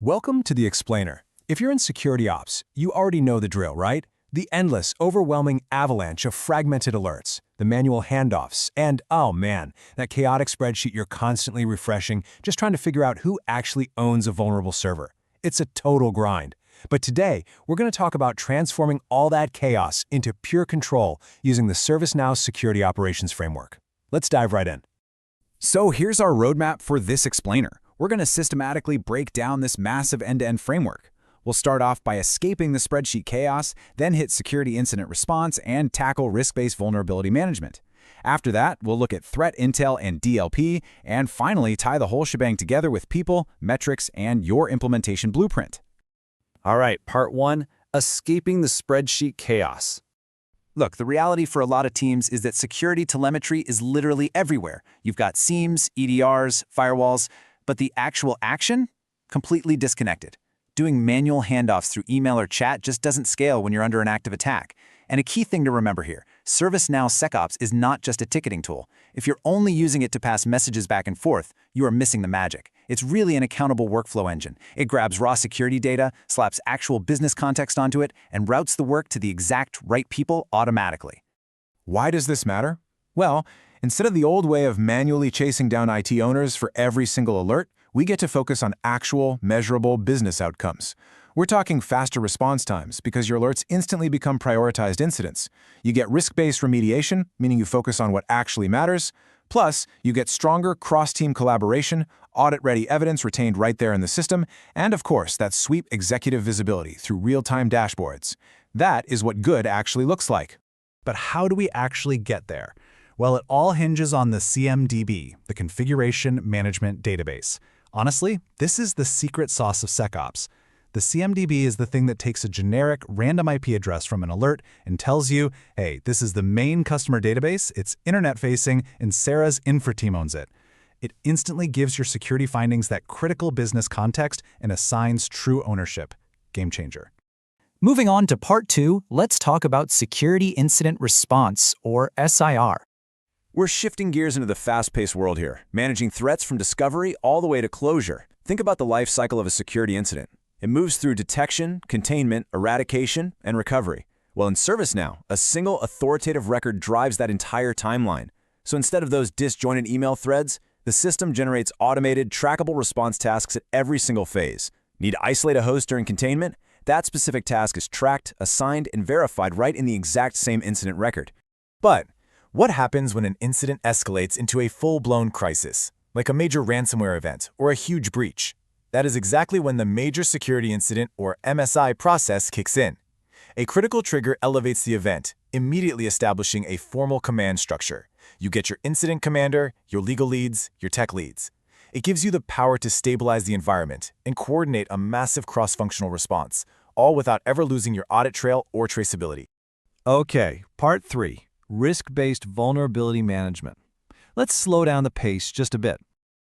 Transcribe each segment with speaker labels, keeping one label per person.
Speaker 1: Welcome to the Explainer. If you're in security ops, you already know the drill, right? The endless, overwhelming avalanche of fragmented alerts, the manual handoffs, and, oh man, that chaotic spreadsheet you're constantly refreshing, just trying to figure out who actually owns a vulnerable server. It's a total grind. But today, we're going to talk about transforming all that chaos into pure control using the ServiceNow Security Operations Framework. Let's dive right in.
Speaker 2: So here's our roadmap for this explainer. We're going to systematically break down this massive end-to-end framework. We'll start off by escaping the spreadsheet chaos, then hit security incident response, and tackle risk-based vulnerability management. After that, we'll look at threat intel and DLP, and finally tie the whole shebang together with people, metrics, and your implementation blueprint.
Speaker 3: All right, part one, escaping the spreadsheet chaos. Look, the reality for a lot of teams is that security telemetry is literally everywhere. You've got SIEMs, EDRs, firewalls, but the actual action? Completely disconnected. Doing manual handoffs through email or chat just doesn't scale when you're under an active attack. And a key thing to remember here, ServiceNow SecOps is not just a ticketing tool. If you're only using it to pass messages back and forth, you are missing the magic. It's really an accountable workflow engine. It grabs raw security data, slaps actual business context onto it, and routes the work to the exact right people automatically.
Speaker 1: Why does this matter? Well, instead of the old way of manually chasing down IT owners for every single alert, we get to focus on actual, measurable business outcomes. We're talking faster response times because your alerts instantly become prioritized incidents. You get risk-based remediation, meaning you focus on what actually matters. Plus, you get stronger cross-team collaboration, audit-ready evidence retained right there in the system, and of course, that sweep executive visibility through real-time dashboards. That is what good actually looks like.
Speaker 4: But how do we actually get there? Well, it all hinges on the CMDB, the Configuration Management Database. Honestly, this is the secret sauce of SecOps. The CMDB is the thing that takes a generic random IP address from an alert and tells you, hey, this is the main customer database, it's internet-facing, and Sarah's infra team owns it. It instantly gives your security findings that critical business context and assigns true ownership. Game changer.
Speaker 5: Moving on to part two, let's talk about Security Incident Response, or SIR.
Speaker 3: We're shifting gears into the fast-paced world here, managing threats from discovery all the way to closure. Think about the life cycle of a security incident. It moves through detection, containment, eradication, and recovery. Well, in ServiceNow, a single authoritative record drives that entire timeline. So instead of those disjointed email threads, the system generates automated, trackable response tasks at every single phase. Need to isolate a host during containment? That specific task is tracked, assigned, and verified right in the exact same incident record.
Speaker 1: But what happens when an incident escalates into a full-blown crisis, like a major ransomware event or a huge breach? That is exactly when the Major Security Incident, or MSI, process kicks in. A critical trigger elevates the event, immediately establishing a formal command structure. You get your incident commander, your legal leads, your tech leads. It gives you the power to stabilize the environment and coordinate a massive cross-functional response, all without ever losing your audit trail or traceability.
Speaker 6: Okay, part three. Risk-based vulnerability management. Let's slow down the pace just a bit.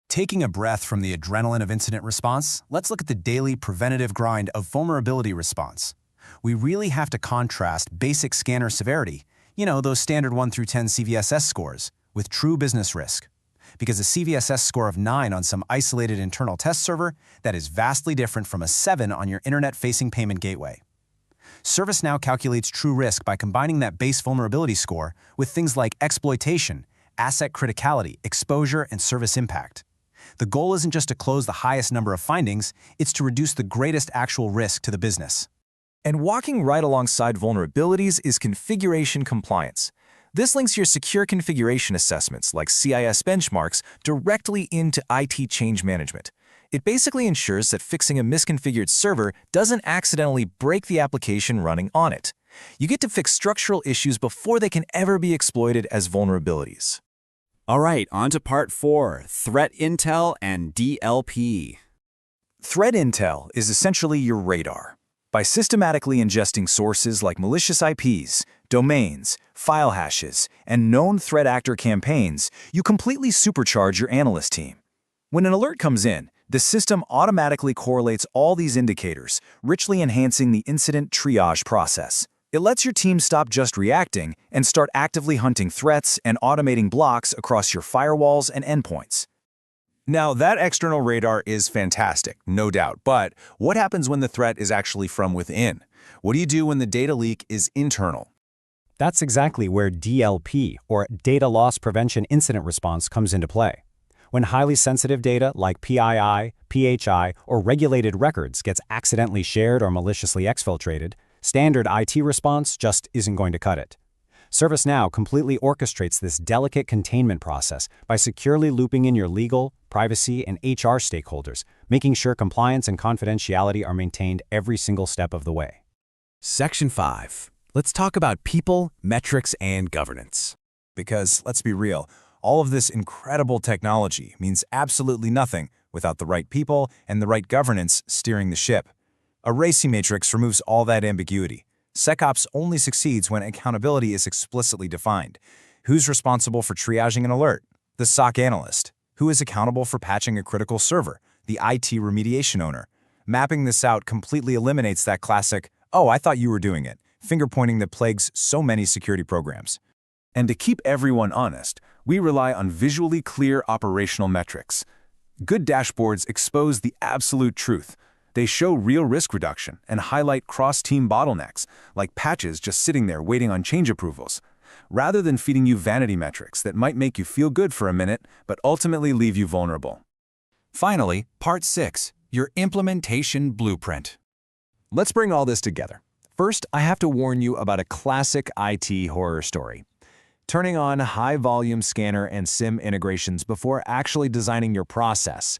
Speaker 7: Taking a breath from the adrenaline of incident response, let's look at the daily preventative grind of vulnerability response. We really have to contrast basic scanner severity, those standard 1 through 10 CVSS scores, with true business risk. Because a CVSS score of 9 on some isolated internal test server, that is vastly different from a 7 on your internet-facing payment gateway. ServiceNow calculates true risk by combining that base vulnerability score with things like exploitation, asset criticality, exposure, and service impact. The goal isn't just to close the highest number of findings, it's to reduce the greatest actual risk to the business.
Speaker 3: And walking right alongside vulnerabilities is configuration compliance. This links your secure configuration assessments, like CIS benchmarks, directly into IT change management. It basically ensures that fixing a misconfigured server doesn't accidentally break the application running on it. You get to fix structural issues before they can ever be exploited as vulnerabilities.
Speaker 2: All right, on to part four, threat intel and DLP.
Speaker 3: Threat intel is essentially your radar. By systematically ingesting sources like malicious IPs, domains, file hashes, and known threat actor campaigns, you completely supercharge your analyst team. When an alert comes in, the system automatically correlates all these indicators, richly enhancing the incident triage process. It lets your team stop just reacting and start actively hunting threats and automating blocks across your firewalls and endpoints. Now, that external radar is fantastic, no doubt, but what happens when the threat is actually from within? What do you do when the data leak is internal?
Speaker 8: That's exactly where DLP, or Data Loss Prevention Incident Response, comes into play. When highly sensitive data like PII, PHI, or regulated records gets accidentally shared or maliciously exfiltrated, standard IT response just isn't going to cut it. ServiceNow completely orchestrates this delicate containment process by securely looping in your legal, privacy, and HR stakeholders, making sure compliance and confidentiality are maintained every single step of the way.
Speaker 2: Section 5. Let's talk about people, metrics, and governance. Because, let's be real, all of this incredible technology means absolutely nothing without the right people and the right governance steering the ship. A RACI matrix removes all that ambiguity. SecOps only succeeds when accountability is explicitly defined. Who's responsible for triaging an alert? The SOC analyst. Who is accountable for patching a critical server? The IT remediation owner. Mapping this out completely eliminates that classic, "Oh, I thought you were doing it," finger-pointing that plagues so many security programs. And to keep everyone honest, we rely on visually clear operational metrics. Good dashboards expose the absolute truth. They show real risk reduction and highlight cross-team bottlenecks, like patches just sitting there waiting on change approvals, rather than feeding you vanity metrics that might make you feel good for a minute but ultimately leave you vulnerable.
Speaker 3: Finally, Part 6, your implementation blueprint. Let's bring all this together. First, I have to warn you about a classic IT horror story. Turning on high-volume scanner and SIM integrations before actually designing your process.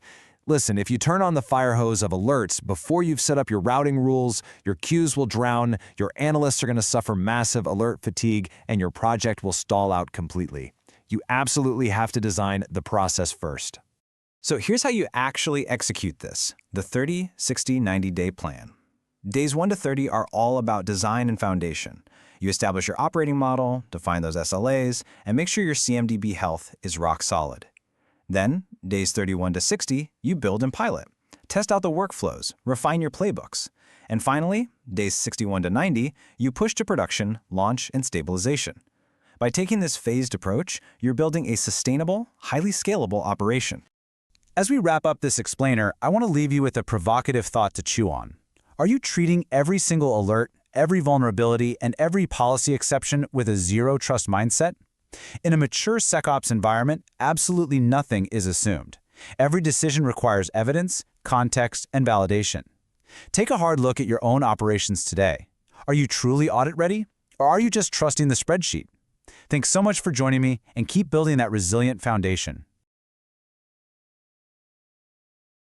Speaker 3: Listen, if you turn on the fire hose of alerts before you've set up your routing rules, your queues will drown, your analysts are going to suffer massive alert fatigue, and your project will stall out completely. You absolutely have to design the process first. So here's how you actually execute this: the 30, 60, 90-day plan. Days 1 to 30 are all about design and foundation. You establish your operating model, define those SLAs, and make sure your CMDB health is rock solid. Then, days 31 to 60, you build and pilot. Test out the workflows, refine your playbooks. And finally, days 61 to 90, you push to production, launch, and stabilization. By taking this phased approach, you're building a sustainable, highly scalable operation. As we wrap up this explainer, I want to leave you with a provocative thought to chew on. Are you treating every single alert, every vulnerability, and every policy exception with a zero-trust mindset? In a mature SecOps environment, absolutely nothing is assumed. Every decision requires evidence, context, and validation. Take a hard look at your own operations today. Are you truly audit-ready, or are you just trusting the spreadsheet? Thanks so much for joining me, and keep building that resilient foundation.